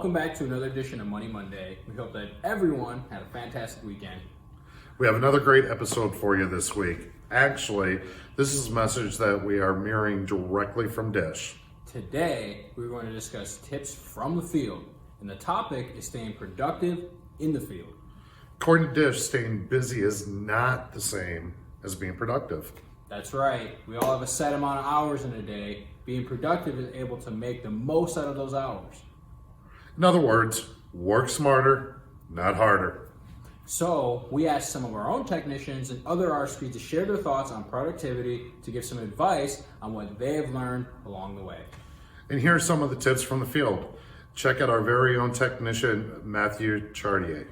Welcome back to another edition of Money Monday. We hope that everyone had a fantastic weekend. We have another great episode for you this week. Actually, this is a message that we are mirroring directly from Dish. Today, we're going to discuss tips from the field, and the topic is staying productive in the field. According to Dish, staying busy is not the same as being productive. That's right. We all have a set amount of hours in a day. Being productive is able to make the most out of those hours. In other words, work smarter, not harder. So, we asked some of our own technicians and other RSPs to share their thoughts on productivity, to give some advice on what they have learned along the way. And here are some of the tips from the field. Check out our very own technician, Matthew Chartier.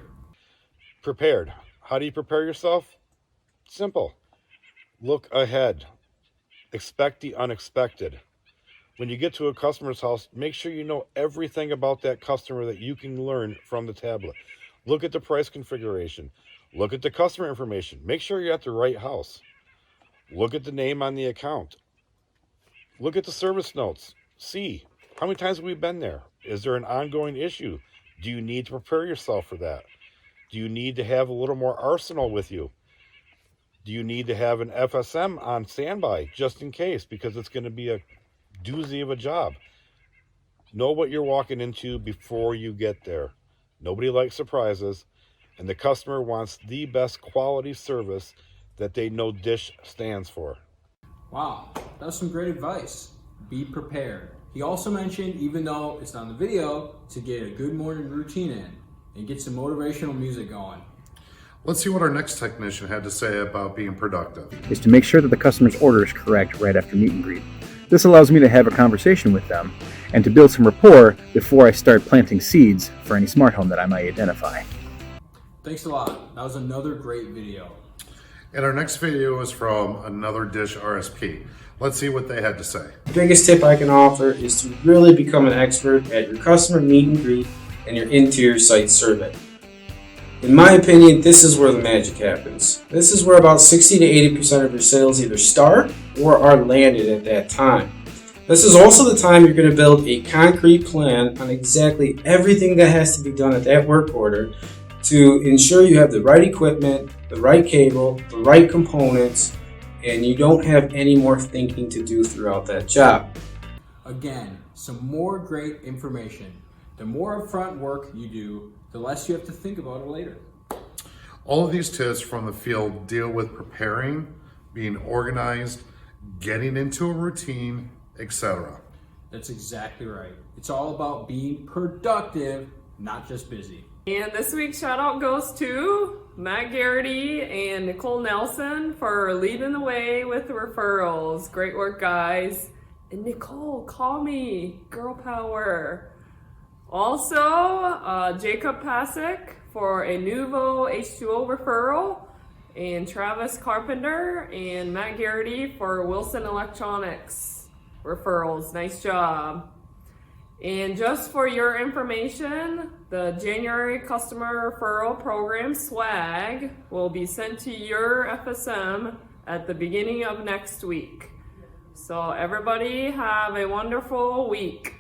Prepared. How do you prepare yourself? Simple. Look ahead. Expect the unexpected. When you get to a customer's house, make sure you know everything about that customer that you can learn from the tablet. Look at the price configuration. Look at the customer information. Make sure you're at the right house. Look at the name on the account. Look at the service notes. See, how many times have we been there? Is there an ongoing issue? Do you need to prepare yourself for that? Do you need to have a little more arsenal with you? Do you need to have an FSM on standby just in case, because it's going to be a doozy of a job? Know what you're walking into before you get there. Nobody likes surprises, and the customer wants the best quality service that they know Dish stands for. Wow, that was some great advice. Be prepared. He also mentioned, even though it's not in the video, to get a good morning routine in and get some motivational music going. Let's see what our next technician had to say about being productive. Is to make sure that the customer's order is correct right after meet and greet. This allows me to have a conversation with them and to build some rapport before I start planting seeds for any smart home that I might identify. Thanks a lot. That was another great video. And our next video is from another Dish RSP. Let's see what they had to say. The biggest tip I can offer is to really become an expert at your customer meet and greet and your interior site survey. In my opinion, this is where the magic happens. This is where about 60 to 80% of your sales either start or are landed at that time. This is also the time you're going to build a concrete plan on exactly everything that has to be done at that work order to ensure you have the right equipment, the right cable, the right components, and you don't have any more thinking to do throughout that job. Again, some more great information. The more upfront work you do, the less you have to think about it later. All of these tips from the field deal with preparing, being organized, getting into a routine, etc. That's exactly right. It's all about being productive, not just busy. And this week's shout out goes to Matt Garrity and Nicole Nelson for leading the way with the referrals. Great work, guys. And Nicole, call me. Girl power. Also, Jacob Pasek for a Nuvo H2O referral, and Travis Carpenter and Matt Garrity for Wilson Electronics referrals. Nice job. And just for your information, the January customer referral program swag will be sent to your FSM at the beginning of next week. So everybody have a wonderful week.